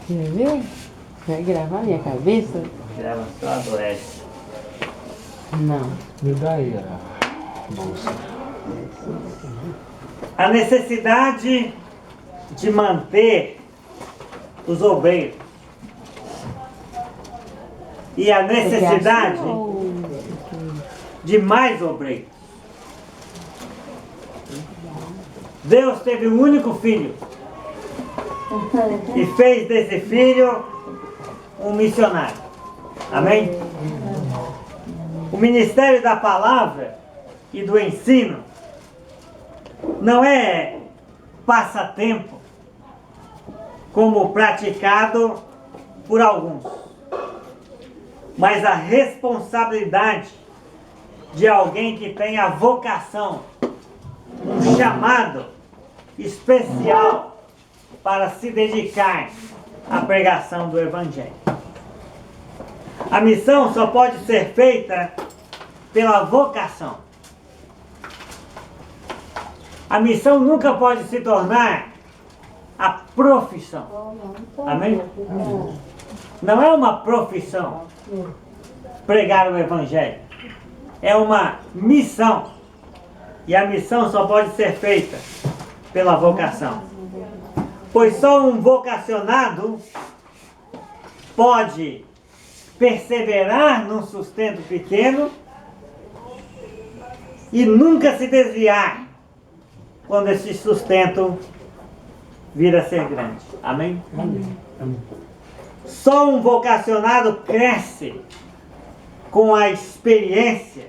Quer ver? Vai gravar minha cabeça? Grava só a do Edson. Não. Me dá aí a bolsa. A necessidade de manter os obreiros e a necessidade de mais obreiros. Deus teve um único filho e fez desse filho um missionário. Amém? O ministério da palavra e do ensino não é passatempo como praticado por alguns, mas a responsabilidade de alguém que tem a vocação, um chamado especial para se dedicar à pregação do Evangelho. A missão só pode ser feita pela vocação. A missão nunca pode se tornar a profissão. Amém? Não é uma profissão pregar o Evangelho. É uma missão. E a missão só pode ser feita pela vocação. Pois só um vocacionado pode perseverar num sustento pequeno e nunca se desviar quando esse sustento vir a ser grande. Amém? Amém. Só um vocacionado cresce com a experiência,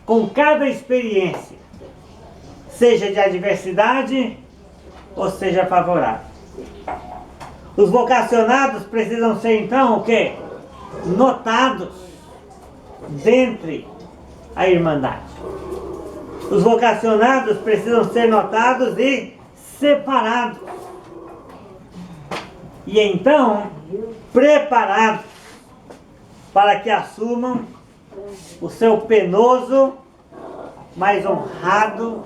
com cada experiência, seja de adversidade ou seja favorável. Os vocacionados precisam ser então o quê? Notados dentre a irmandade. Os vocacionados precisam ser notados e separados. E então preparados para que assumam o seu penoso, mas honrado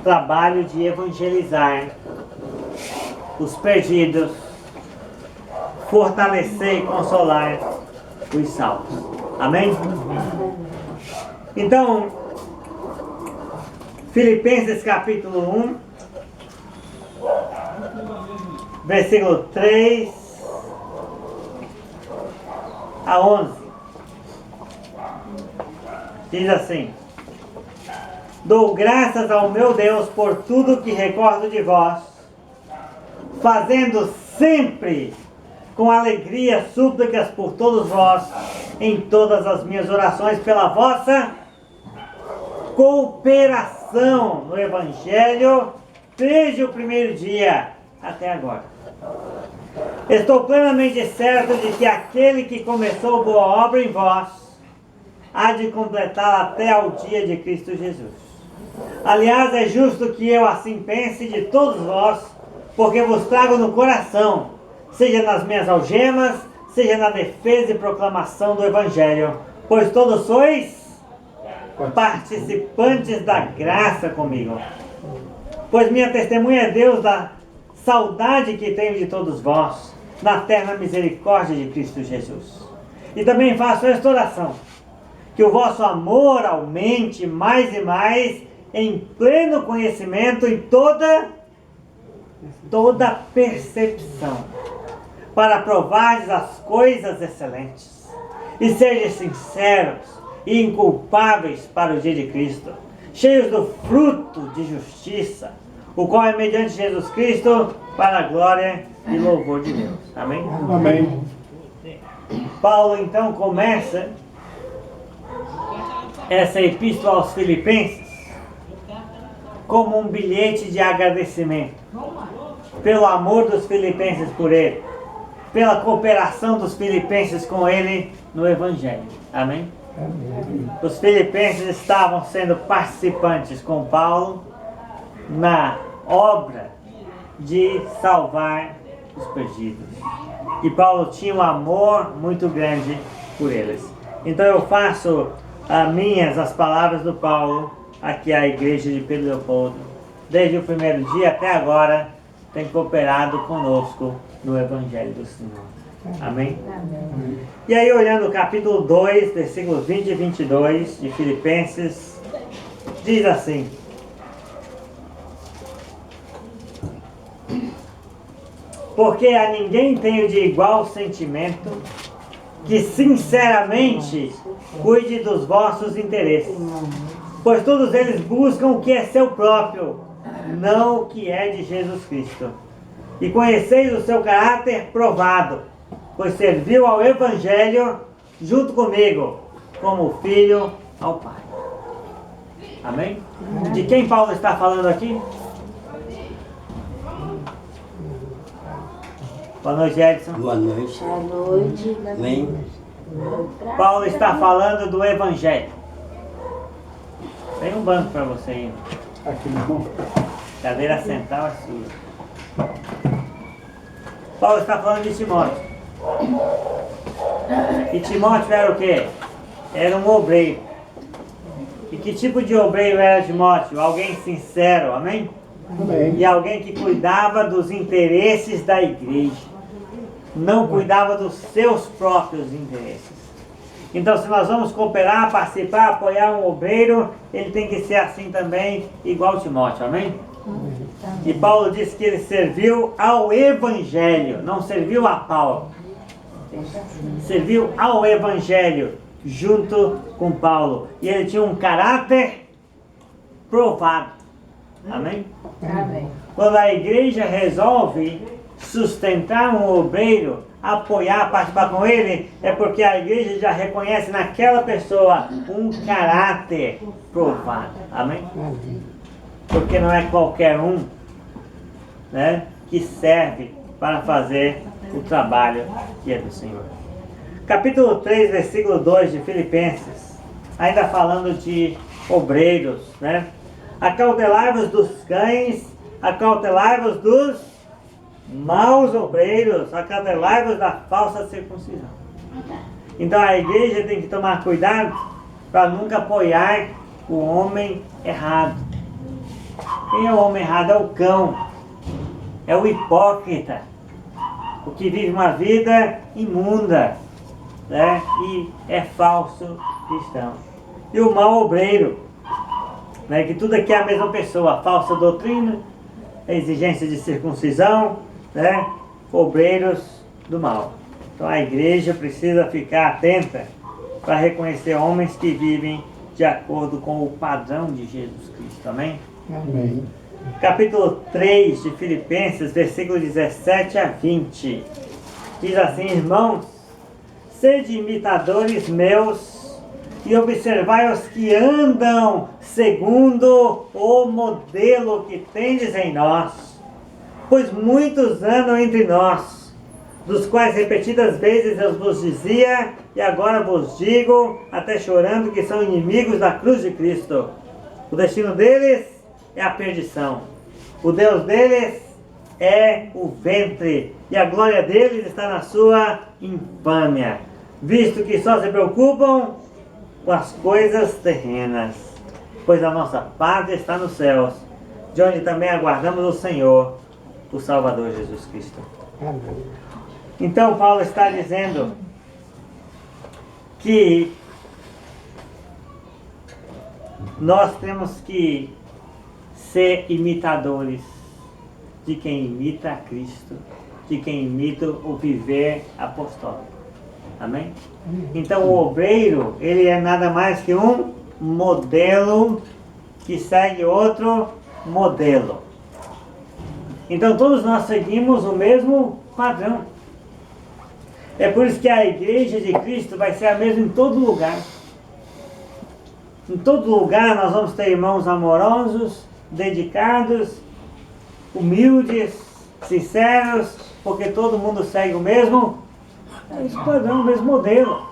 trabalho de evangelizar os perdidos, fortalecer e consolar os salvos. Amém? Então, Filipenses capítulo 1, versículo 3 a 11. Diz assim: dou graças ao meu Deus por tudo que recordo de vós, fazendo sempre com alegria súplicas por todos vós, em todas as minhas orações, pela vossa cooperação no Evangelho, desde o primeiro dia até agora. Estou plenamente certo de que aquele que começou boa obra em vós, há de completá-la até ao dia de Cristo Jesus. Aliás, é justo que eu assim pense de todos vós, porque vos trago no coração, seja nas minhas algemas, seja na defesa e proclamação do Evangelho, pois todos sois participantes da graça comigo. Pois minha testemunha é Deus da saudade que tenho de todos vós, na terna misericórdia de Cristo Jesus. E também faço esta oração, que o vosso amor aumente mais e mais em pleno conhecimento e toda percepção, para provardes as coisas excelentes, e sejais sinceros e inculpáveis para o dia de Cristo, cheios do fruto de justiça, o qual é mediante Jesus Cristo, para a glória e louvor de Deus. Amém? Amém. Paulo então começa essa epístola aos Filipenses como um bilhete de agradecimento pelo amor dos filipenses por ele, pela cooperação dos filipenses com ele no Evangelho. Amém? Amém. Os filipenses estavam sendo participantes com Paulo na obra de salvar os perdidos. E Paulo tinha um amor muito grande por eles. Então eu faço as palavras do Paulo aqui à igreja de Pedro Leopoldo, desde o primeiro dia até agora, tem cooperado conosco no Evangelho do Senhor. Amém? Amém. E aí, olhando o capítulo 2, versículos 20 e 22 de Filipenses, diz assim: porque a ninguém tenho de igual sentimento que sinceramente cuide dos vossos interesses, pois todos eles buscam o que é seu próprio, não o que é de Jesus Cristo. E conheceis o seu caráter provado, pois serviu ao Evangelho junto comigo, como filho ao Pai. Amém? De quem Paulo está falando aqui? Boa noite, Edson. Boa noite. Boa noite. Amém. Paulo está falando do Evangelho. Tem um banco para você aí. Aqui não. Cadeira central é sua. Paulo está falando de Timóteo. E Timóteo era o quê? Era um obreiro. E que tipo de obreiro era Timóteo? Alguém sincero, amém? Amém. E alguém que cuidava dos interesses da igreja. Não cuidava dos seus próprios interesses. Então, se nós vamos cooperar, participar, apoiar um obreiro, ele tem que ser assim também, igual Timóteo, amém? E Paulo disse que ele serviu ao Evangelho, não serviu a Paulo. Serviu ao Evangelho junto com Paulo. E ele tinha um caráter provado. Amém? Amém. Quando a igreja resolve sustentar um obreiro, apoiar, participar com ele, é porque a igreja já reconhece naquela pessoa um caráter provado. Amém? Porque não é qualquer um, né, que serve para fazer o trabalho que é do Senhor. Capítulo 3, versículo 2 de Filipenses, ainda falando de obreiros, né? Acautelai-vos dos cães, acautelai-vos dos maus obreiros, acautelai-vos da falsa circuncisão. Então a igreja tem que tomar cuidado para nunca apoiar o homem errado. Quem é o homem errado? É o cão, é o hipócrita, o que vive uma vida imunda, né? E é falso cristão. E o mau obreiro, né? Que tudo aqui é a mesma pessoa, a falsa doutrina, a exigência de circuncisão, né? Obreiros do mal. Então a igreja precisa ficar atenta para reconhecer homens que vivem de acordo com o padrão de Jesus Cristo. Amém? Amém. Capítulo 3 de Filipenses, versículos 17 a 20. Diz assim: irmãos, sede imitadores meus e observai os que andam segundo o modelo que tendes em nós. Pois muitos andam entre nós, dos quais repetidas vezes eu vos dizia, e agora vos digo, até chorando, que são inimigos da cruz de Cristo. O destino deles é a perdição. O Deus deles é o ventre, e a glória deles está na sua infâmia, visto que só se preocupam com as coisas terrenas, pois a nossa pátria está nos céus, de onde também aguardamos o Senhor, o Salvador Jesus Cristo. Amém. Então Paulo está dizendo que nós temos que ser imitadores de quem imita a Cristo, de quem imita o viver apostólico. Amém? Então o obreiro, ele é nada mais que um modelo que segue outro modelo. Então todos nós seguimos o mesmo padrão. É por isso que a igreja de Cristo vai ser a mesma em todo lugar. Em todo lugar nós vamos ter irmãos amorosos, dedicados, humildes, sinceros, porque todo mundo segue o mesmo padrão, o mesmo modelo.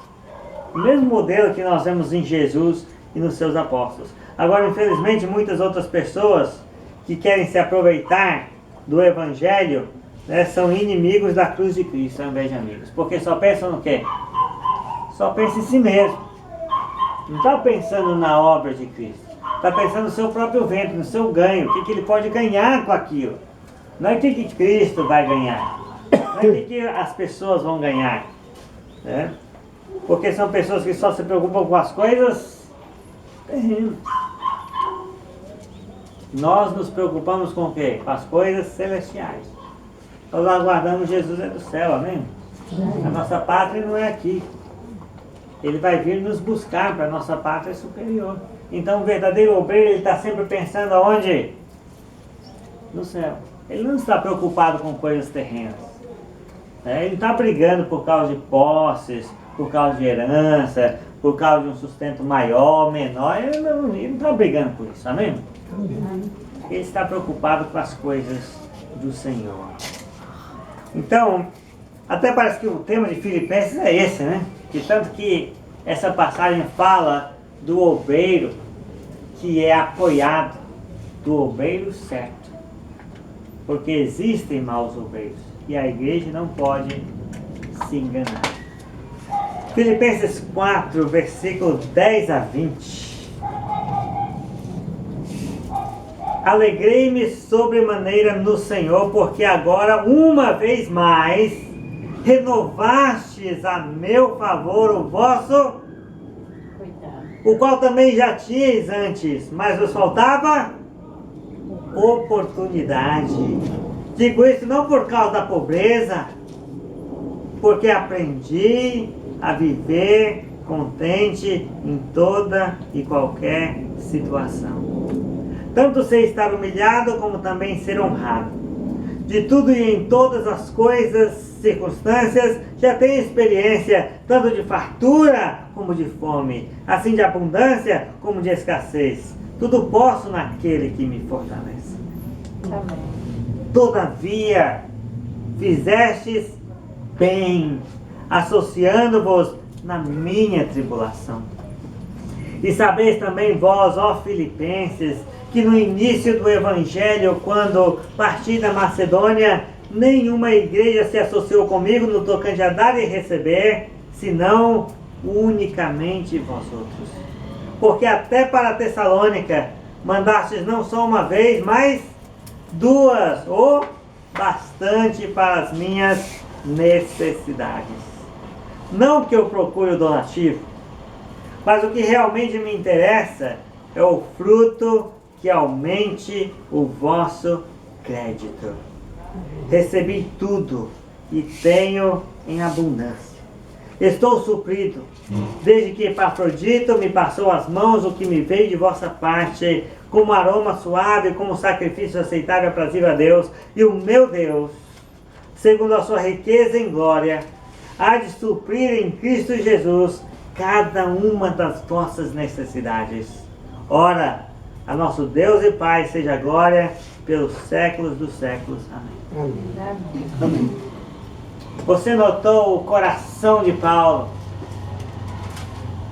O mesmo modelo que nós vemos em Jesus e nos seus apóstolos. Agora, infelizmente, muitas outras pessoas que querem se aproveitar do Evangelho, né, são inimigos da cruz de Cristo, ao invés de amigos. Porque só pensam no quê? Só pensam em si mesmo. Não está pensando na obra de Cristo. Está pensando no seu próprio ventre, no seu ganho. O que ele pode ganhar com aquilo. Não é o que Cristo vai ganhar. Não é o que as pessoas vão ganhar. Né? Porque são pessoas que só se preocupam com as coisas terrenas. Nós nos preocupamos com o quê? Com as coisas celestiais. Nós aguardamos Jesus do céu, amém? A nossa pátria não é aqui. Ele vai vir nos buscar para a nossa pátria superior. Então o verdadeiro obreiro, ele está sempre pensando aonde? No céu. Ele não está preocupado com coisas terrenas. Ele não está brigando por causa de posses, por causa de herança, por causa de um sustento maior, menor. Ele não está brigando por isso, amém? Ele está preocupado com as coisas do Senhor. Então, até parece que o tema de Filipenses é esse, né? Que tanto que essa passagem fala do obreiro que é apoiado, do obreiro certo. Porque existem maus obreiros e a igreja não pode se enganar. Filipenses 4, versículos 10 a 20. Alegrei-me sobremaneira no Senhor, porque agora, uma vez mais, renovastes a meu favor o vosso, o qual também já tinhais antes, mas vos faltava oportunidade. Digo isso não por causa da pobreza, porque aprendi a viver contente em toda e qualquer situação. Tanto sei estar humilhado, como também ser honrado. De tudo e em todas as coisas, circunstâncias, já tenho experiência, tanto de fartura como de fome, assim de abundância como de escassez. Tudo posso naquele que me fortalece. Amém. Todavia, fizestes bem, associando-vos na minha tribulação. E sabeis também vós, ó Filipenses, que no início do Evangelho, quando parti da Macedônia, nenhuma igreja se associou comigo no tocante a dar e receber, senão unicamente vós outros. Porque até para Tessalônica mandastes não só uma vez, mas duas, ou bastante para as minhas necessidades. Não que eu procure o donativo, mas o que realmente me interessa é o fruto que aumente o vosso crédito. Recebi tudo e tenho em abundância. Estou suprido, desde que Epafrodito me passou as mãos o que me veio de vossa parte, como aroma suave, como sacrifício aceitável e aprazível a Deus. E o meu Deus, segundo a sua riqueza em glória, há de suprir em Cristo Jesus cada uma das vossas necessidades. Ora, a nosso Deus e Pai seja glória pelos séculos dos séculos. Amém. Amém. Amém. Você notou o coração de Paulo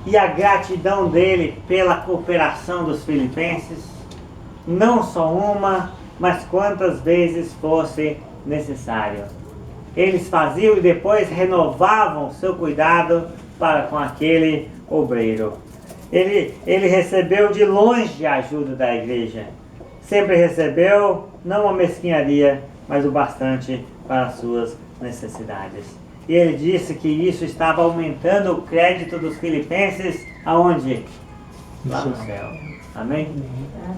e a gratidão dele pela cooperação dos filipenses? Não só uma, mas quantas vezes fosse necessário. Eles faziam e depois renovavam seu cuidado para com aquele obreiro. Ele recebeu de longe a ajuda da igreja. Sempre recebeu, não uma mesquinharia, mas o bastante para as suas necessidades. E ele disse que isso estava aumentando o crédito dos filipenses aonde? Lá no céu. Amém?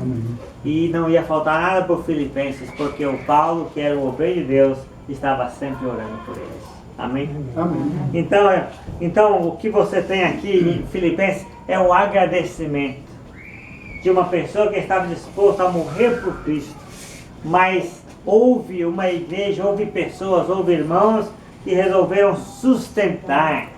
Amém. E não ia faltar nada para os filipenses, porque o Paulo, que era o obreiro de Deus, estava sempre orando por eles. Amém? Amém. Então o que você tem aqui em Filipenses é um agradecimento de uma pessoa que estava disposta a morrer por Cristo. Mas houve uma igreja, houve pessoas, houve irmãos que resolveram sustentar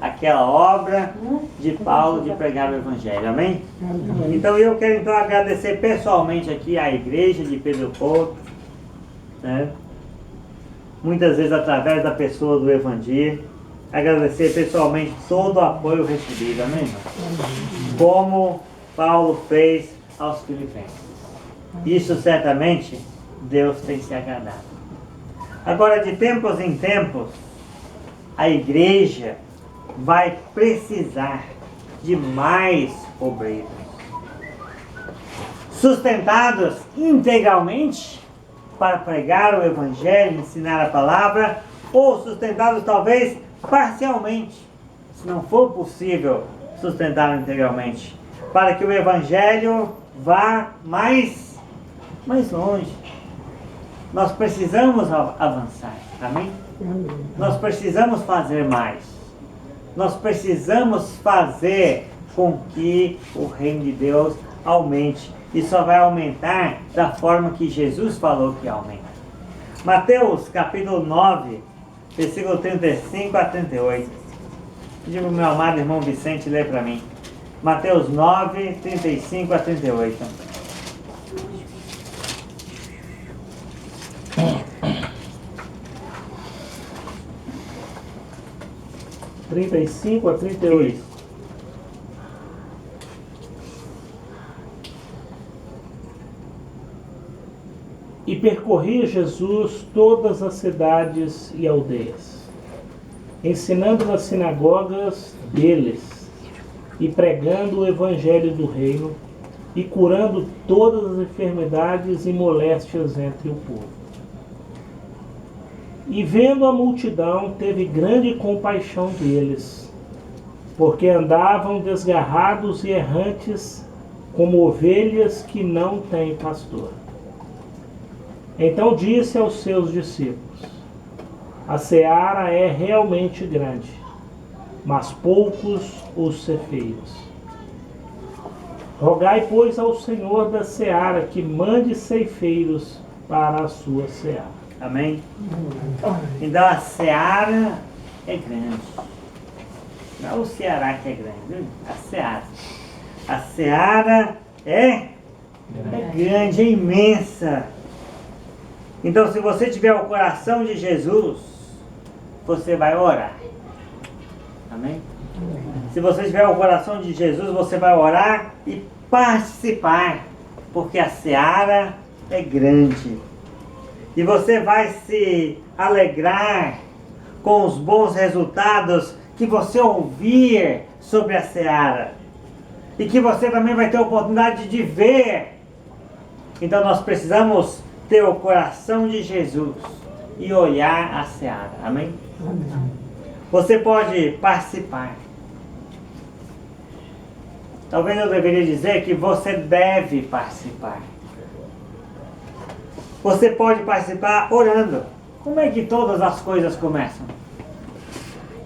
aquela obra de Paulo de pregar o Evangelho. Amém? Amém. Então eu quero agradecer pessoalmente aqui à igreja de Pedro Couto, né? Muitas vezes através da pessoa do Evangelho, agradecer pessoalmente todo o apoio recebido, amém? Como Paulo fez aos filipenses. Isso certamente Deus tem se agradado. Agora, de tempos em tempos, a igreja vai precisar de mais obreiros, sustentados integralmente para pregar o Evangelho, ensinar a palavra, ou sustentá-los talvez parcialmente, se não for possível sustentá-lo integralmente, para que o Evangelho vá mais longe. Nós precisamos avançar, amém? Nós precisamos fazer mais. Nós precisamos fazer com que o reino de Deus aumente. E só vai aumentar da forma que Jesus falou que aumenta. Mateus capítulo 9, versículo 35 a 38. Pedi para o meu amado irmão Vicente ler para mim. Mateus 9, 35 a 38. 35 a 38. Isso. E percorria Jesus todas as cidades e aldeias, ensinando nas sinagogas deles, e pregando o evangelho do reino, e curando todas as enfermidades e moléstias entre o povo. E vendo a multidão, teve grande compaixão deles, porque andavam desgarrados e errantes, como ovelhas que não têm pastor. Então disse aos seus discípulos: a seara é realmente grande, mas poucos os ceifeiros. Rogai, pois, ao Senhor da seara que mande ceifeiros para a sua seara. Amém? Então a seara é grande. Não é o Ceará que é grande, viu? A seara. A seara é grande, é imensa. Então, se você tiver o coração de Jesus, você vai orar. Amém? Se você tiver o coração de Jesus, você vai orar e participar, porque a seara é grande. E você vai se alegrar com os bons resultados que você ouvir sobre a seara. E que você também vai ter a oportunidade de ver. Então nós precisamos ter o coração de Jesus e olhar a seara. Amém? Você pode participar. Talvez eu deveria dizer que você deve participar. Você pode participar orando. Como é que todas as coisas começam?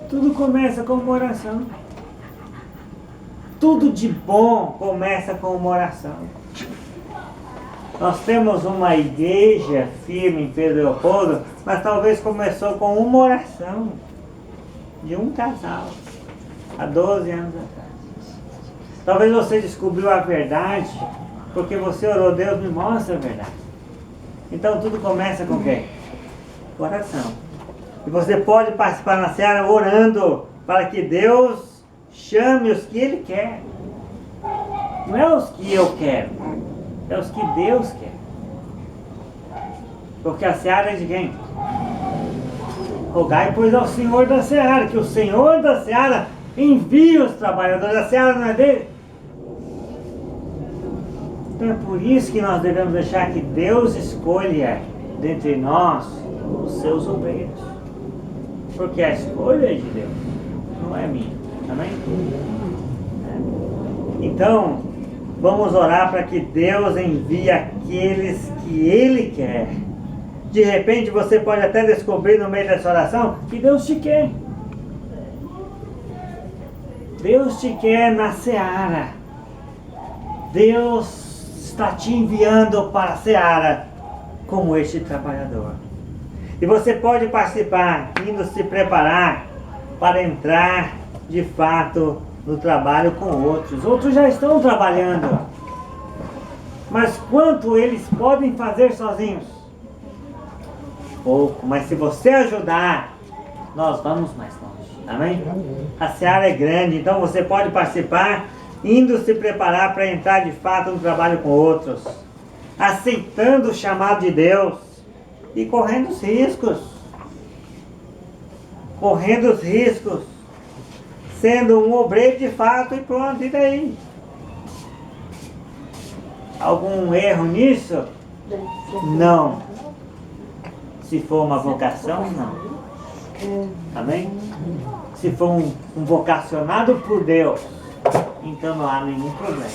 Tudo começa com uma oração. Tudo de bom começa com uma oração. Nós temos uma igreja firme em Pedro Leopoldo, mas talvez começou com uma oração de um casal, há 12 anos atrás. Talvez você descobriu a verdade, porque você orou: Deus me mostra a verdade. Então tudo começa com quem? Oração. E você pode participar na seara orando para que Deus chame os que Ele quer. Não é os que eu quero, é os que Deus quer. Porque a seara é de quem? Rogai, pois, ao Senhor da seara, que o Senhor da seara envie os trabalhadores. A seara não é dele? Então é por isso que nós devemos deixar que Deus escolha dentre nós os seus obreiros. Porque a escolha é de Deus, não é minha. Amém? Então, vamos orar para que Deus envie aqueles que Ele quer. De repente você pode até descobrir no meio dessa oração que Deus te quer. Deus te quer na seara. Deus está te enviando para a seara como este trabalhador. E você pode participar, indo se preparar para entrar de fato no trabalho com outros. Outros já estão trabalhando. Mas quanto eles podem fazer sozinhos? Pouco. Mas se você ajudar, nós vamos mais longe. Amém? A seara é grande, então você pode participar, indo se preparar para entrar de fato no trabalho com outros, aceitando o chamado de Deus e correndo os riscos. Correndo os riscos. Sendo um obreiro de fato e pronto, e daí? Algum erro nisso? Não. Se for uma vocação, não. Amém? Se for um vocacionado por Deus, então não há nenhum problema.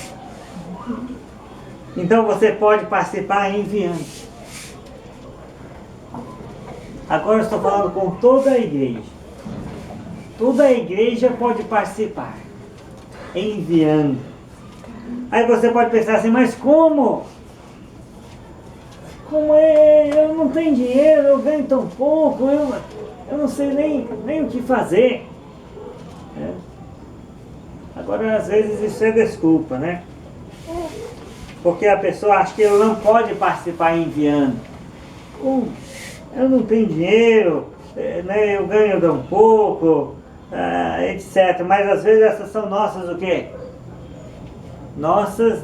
Então você pode participar enviando. Agora eu estou falando com toda a igreja. Toda a igreja pode participar enviando. Aí você pode pensar assim, mas como? Como é? Eu não tenho dinheiro, eu ganho tão pouco, eu não sei nem o que fazer. Agora, às vezes, isso é desculpa, né? Porque a pessoa acha que ele não pode participar enviando. Eu não tenho dinheiro, né? Eu ganho tão pouco, etc. Mas, às vezes, essas são nossas o quê? Nossas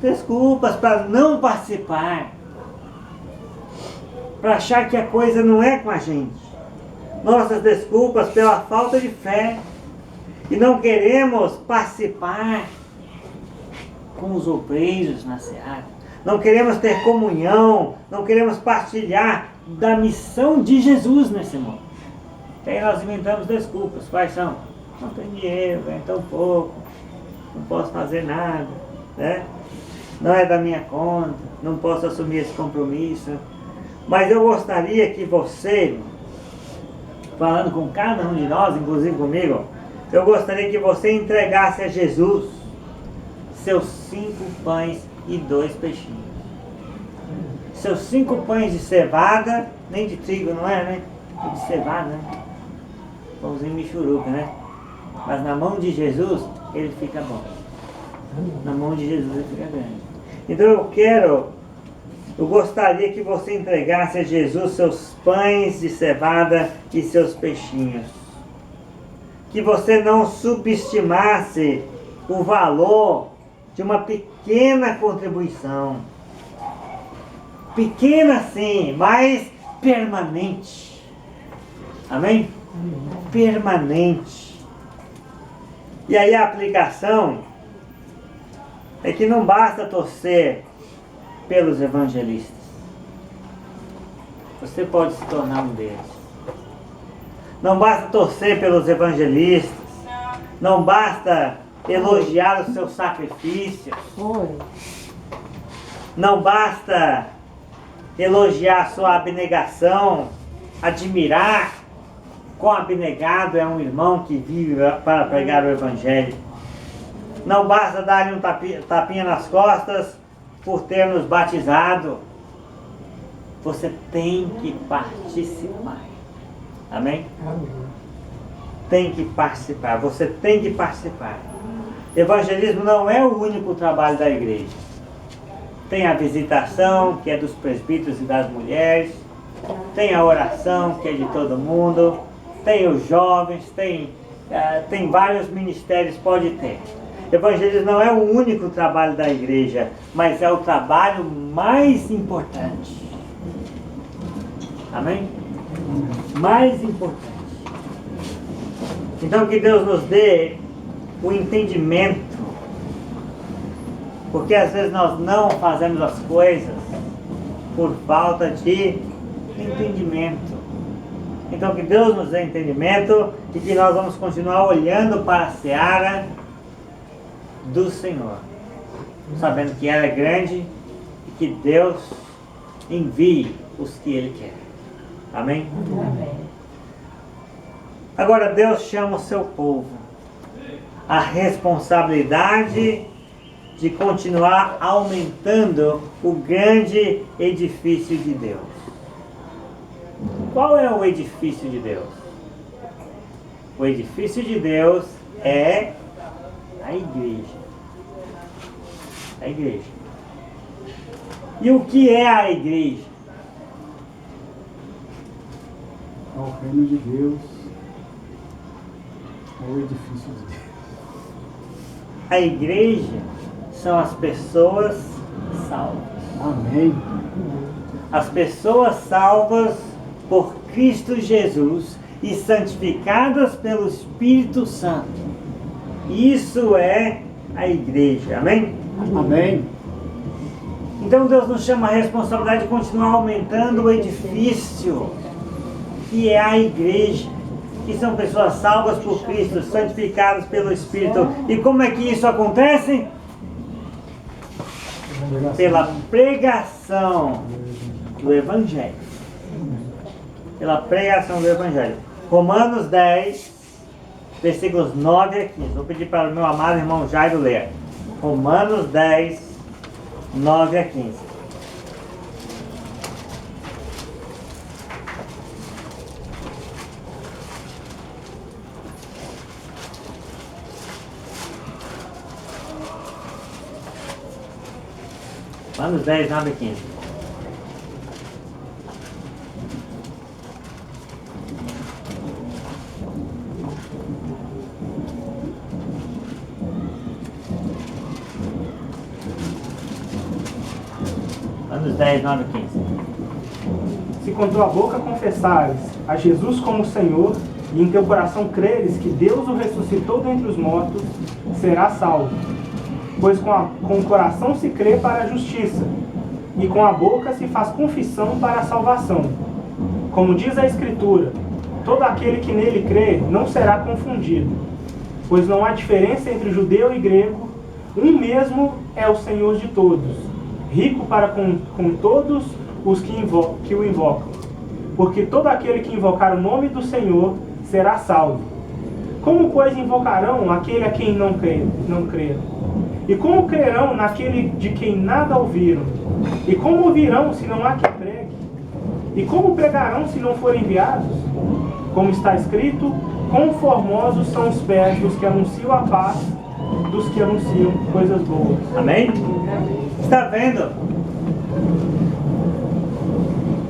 desculpas para não participar, para achar que a coisa não é com a gente, nossas desculpas pela falta de fé, e não queremos participar com os obreiros na seara, não queremos ter comunhão, não queremos partilhar da missão de Jesus nesse mundo. Aí nós inventamos desculpas. Quais são? Não tenho dinheiro, ganho tão pouco, não posso fazer nada, né? Não é da minha conta, não posso assumir esse compromisso. Mas eu gostaria que você, falando com cada um de nós, inclusive comigo, eu gostaria que você entregasse a Jesus seus 5 pães e 2 peixinhos. Seus 5 pães de cevada, nem de trigo, não é, né? De cevada, né? Pãozinho michuruca, né? Mas na mão de Jesus, ele fica bom. Na mão de Jesus ele fica grande. Então eu gostaria que você entregasse a Jesus seus pães de cevada e seus peixinhos. Que você não subestimasse o valor de uma pequena contribuição. Pequena sim, mas permanente. Amém? Permanente. E aí a aplicação é que não basta torcer pelos evangelistas. Você pode se tornar um deles. Não basta torcer pelos evangelistas. Não basta elogiar os seus sacrifícios. Não basta elogiar a sua abnegação, admirar quão abnegado é um irmão que vive para pregar o Evangelho. Não basta dar-lhe um tapinha nas costas por ter nos batizado. Você tem que participar. Amém? Tem que participar. Você tem que participar. Evangelismo não é o único trabalho da igreja. Tem a visitação, que é dos presbíteros e das mulheres. Tem a oração, que é de todo mundo. Tem os jovens, tem vários ministérios, pode ter. Evangelismo não é o único trabalho da igreja, mas é o trabalho mais importante. Amém? Mais importante. Então que Deus nos dê o entendimento, porque às vezes nós não fazemos as coisas por falta de entendimento. Então que Deus nos dê entendimento e que nós vamos continuar olhando para a seara do Senhor, sabendo que ela é grande e que Deus envie os que Ele quer. Amém? Amém. Agora Deus chama o seu povo a responsabilidade de continuar aumentando o grande edifício de Deus. Qual é o edifício de Deus? O edifício de Deus é a igreja. A igreja. E o que é a igreja? É o reino de Deus, é o edifício de Deus. A igreja são as pessoas salvas. Amém. As pessoas salvas por Cristo Jesus e santificadas pelo Espírito Santo. Isso é a igreja. Amém? Amém. Então Deus nos chama a responsabilidade de continuar aumentando o edifício, que é a igreja, que são pessoas salvas por Cristo, santificadas pelo Espírito. E como é que isso acontece? Pela pregação do Evangelho. Pela pregação do Evangelho. Romanos 10, versículos 9 a 15. Vou pedir para o meu amado irmão Jairo ler. Romanos 10, 9 a 15. Romanos 10, 9 a 15. Romanos 10, 9 a 15. Se com tua boca confessares a Jesus como Senhor, e em teu coração creres que Deus o ressuscitou dentre os mortos, serás salvo. Pois com o coração se crê para a justiça, e com a boca se faz confissão para a salvação. Como diz a Escritura, todo aquele que nele crê não será confundido, pois não há diferença entre judeu e grego, um mesmo é o Senhor de todos, rico para com todos os que o invocam. Porque todo aquele que invocar o nome do Senhor será salvo. Como, pois, invocarão aquele a quem não creram? E como crerão naquele de quem nada ouviram? E como ouvirão se não há quem pregue? E como pregarão se não forem enviados? Como está escrito, quão formosos são os pés dos que anunciam a paz, dos que anunciam coisas boas. Amém? Está vendo?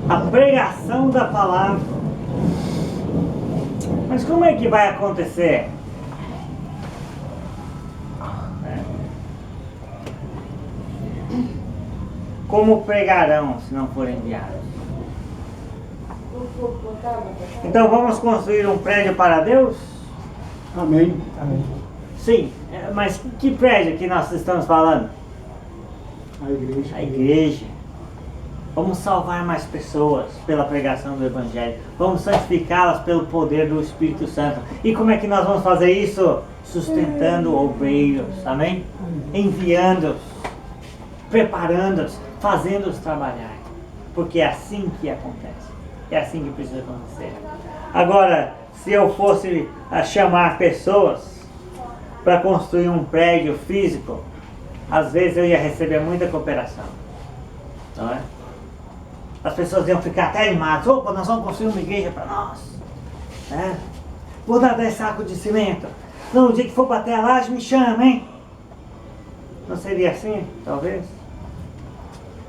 A pregação da palavra. Mas como é que vai acontecer? Como pregarão se não forem enviados? Então vamos construir um prédio para Deus? Amém. Amém. Sim, mas que prédio que nós estamos falando? A igreja. A igreja. Vamos salvar mais pessoas pela pregação do Evangelho. Vamos santificá-las pelo poder do Espírito Santo. E como é que nós vamos fazer isso? Sustentando obreiros, amém? Enviando-os, preparando-os, fazendo-os trabalhar. Porque é assim que acontece. É assim que precisa acontecer. Agora, se eu fosse a chamar pessoas para construir um prédio físico, às vezes eu ia receber muita cooperação. Não é? As pessoas iam ficar até animadas. Opa, nós vamos construir uma igreja para nós. Né? Vou dar 10 sacos de cimento. Não, o dia que for bater a laje, me chama, hein? Não seria assim? Talvez.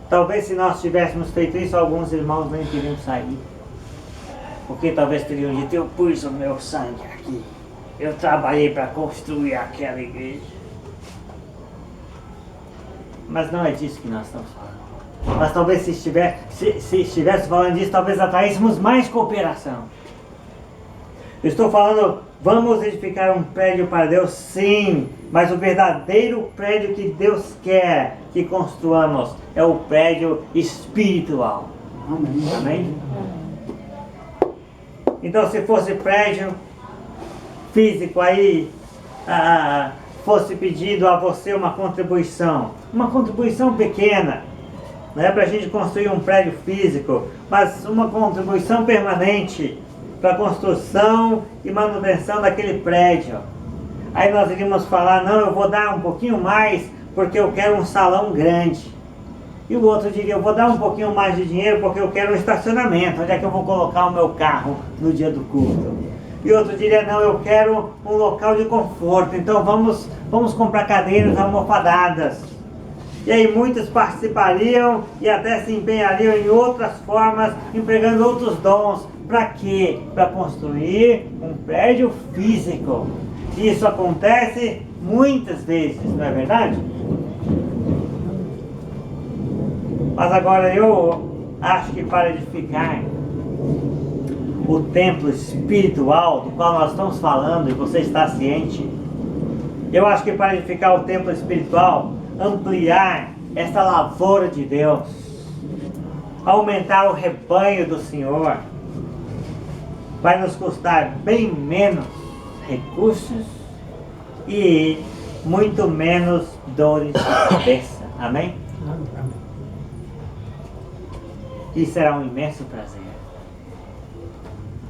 Talvez se nós tivéssemos feito isso, alguns irmãos nem teriam saído. Porque talvez teriam dito, eu pus o meu sangue aqui. Eu trabalhei para construir aquela igreja. Mas não é disso que nós estamos falando. Mas talvez se estivéssemos falando disso, talvez atraíssemos mais cooperação. Eu estou falando, vamos edificar um prédio para Deus, sim. Mas o verdadeiro prédio que Deus quer que construamos é o prédio espiritual. Amém. Amém? Então, se fosse prédio físico aí, fosse pedido a você uma contribuição pequena, não é para a gente construir um prédio físico, mas uma contribuição permanente para a construção e manutenção daquele prédio. Aí nós iríamos falar, não, eu vou dar um pouquinho mais porque eu quero um salão grande. E o outro diria, eu vou dar um pouquinho mais de dinheiro porque eu quero um estacionamento, onde é que eu vou colocar o meu carro no dia do culto. E outro diria, não, eu quero um local de conforto, então vamos comprar cadeiras almofadadas. E aí muitos participariam e até se empenhariam em outras formas, empregando outros dons. Para quê? Para construir um prédio físico. E isso acontece muitas vezes, não é verdade? Mas agora eu acho que para edificar o templo espiritual do qual nós estamos falando, e você está ciente, eu acho que para edificar o templo espiritual, ampliar essa lavoura de Deus, aumentar o rebanho do Senhor, vai nos custar bem menos recursos e muito menos dores de cabeça. Amém? E será um imenso prazer.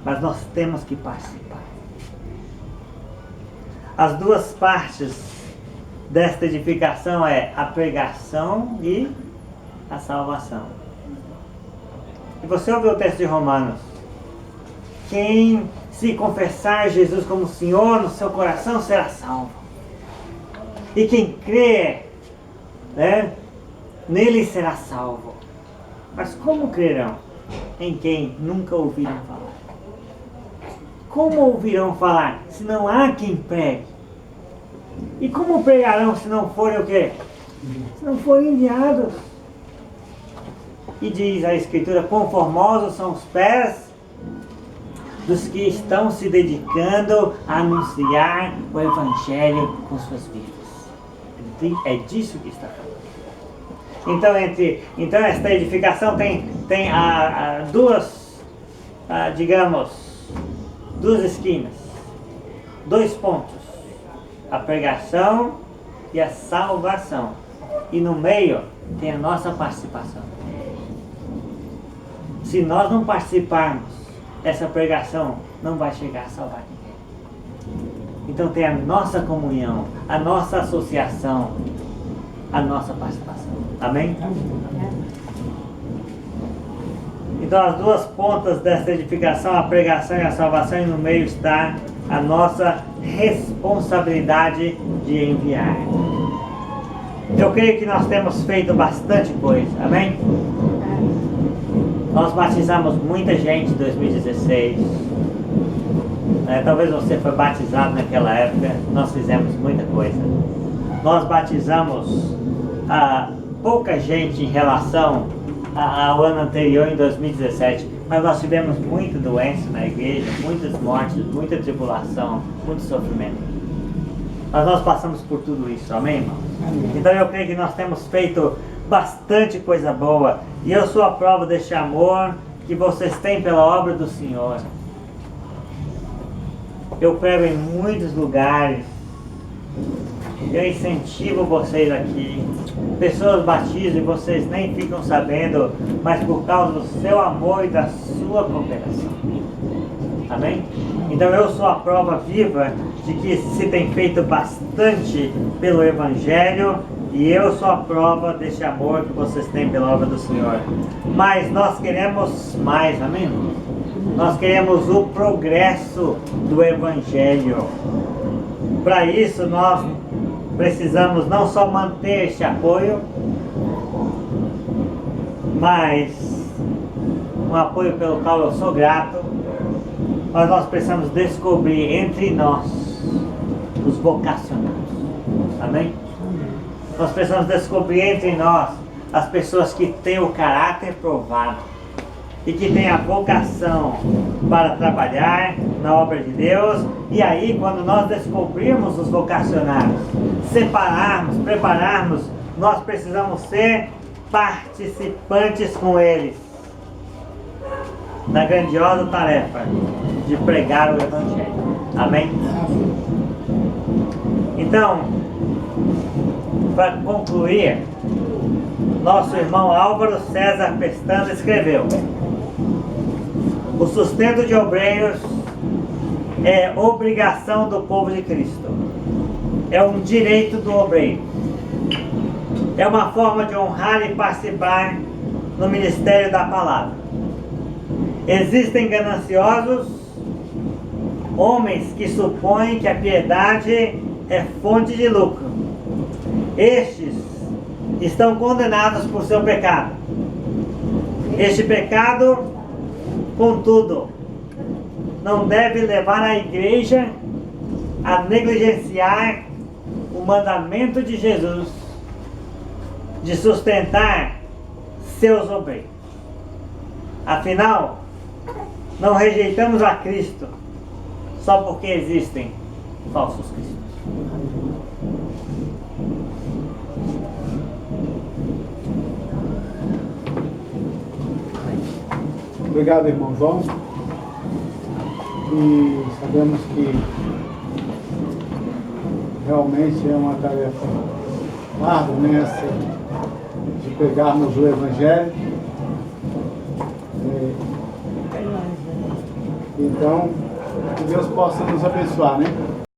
Mas nós temos que participar. As duas partes desta edificação é a pregação e a salvação. E você ouviu o texto de Romanos? Quem se confessar Jesus como Senhor no seu coração será salvo. E quem crê, né, nele será salvo. Mas como crerão em quem nunca ouviram falar? Como ouvirão falar se não há quem pregue? E como pregarão se não forem o quê? Se não forem enviados. E diz a Escritura, quão formosos são os pés dos que estão se dedicando a anunciar o Evangelho com suas vidas. É disso que está falando. Então esta edificação tem duas, duas esquinas, 2 pontos, a pregação e a salvação, e no meio tem a nossa participação. Se nós não participarmos, essa pregação não vai chegar a salvar ninguém. Então tem a nossa comunhão, a nossa associação, a nossa participação. Amém? Então as duas pontas dessa edificação, a pregação e a salvação, e no meio está a nossa responsabilidade de enviar. Eu creio que nós temos feito bastante coisa. Amém? Nós batizamos muita gente em 2016. Talvez você foi batizado naquela época. Nós fizemos muita coisa. Nós batizamos pouca gente em relação ao ano anterior, em 2017. Mas nós tivemos muita doença na igreja, muitas mortes, muita tribulação, muito sofrimento. Mas nós passamos por tudo isso. Amém, irmão? Então eu creio que nós temos feito bastante coisa boa. E eu sou a prova deste amor que vocês têm pela obra do Senhor. Eu prego em muitos lugares. Eu incentivo vocês aqui. Pessoas batizam e vocês nem ficam sabendo, mas por causa do seu amor e da sua cooperação. Amém? Então eu sou a prova viva de que se tem feito bastante pelo Evangelho, e eu sou a prova deste amor que vocês têm pela obra do Senhor. Mas nós queremos mais, amém? Nós queremos o progresso do Evangelho. Para isso nós precisamos não só manter este apoio, mas um apoio pelo qual eu sou grato, mas nós precisamos descobrir entre nós os vocacionados. Amém? Nós precisamos descobrir entre nós as pessoas que têm o caráter provado e que têm a vocação para trabalhar na obra de Deus. E aí, quando nós descobrirmos os vocacionados, separarmos, prepararmos, nós precisamos ser participantes com eles na grandiosa tarefa de pregar o Evangelho. Amém? Então, para concluir, nosso irmão Álvaro César Pestana escreveu: o sustento de obreiros é obrigação do povo de Cristo. É um direito do obreiro. É uma forma de honrar e participar no ministério da palavra. Existem gananciosos, homens que supõem que a piedade é fonte de lucro. Estes estão condenados por seu pecado. Este pecado, contudo, não deve levar a igreja a negligenciar o mandamento de Jesus de sustentar seus obreiros. Afinal, não rejeitamos a Cristo só porque existem falsos cristos. Obrigado, irmão João. E sabemos que realmente é uma tarefa árdua nessa de pegarmos o Evangelho. Então, que Deus possa nos abençoar, né?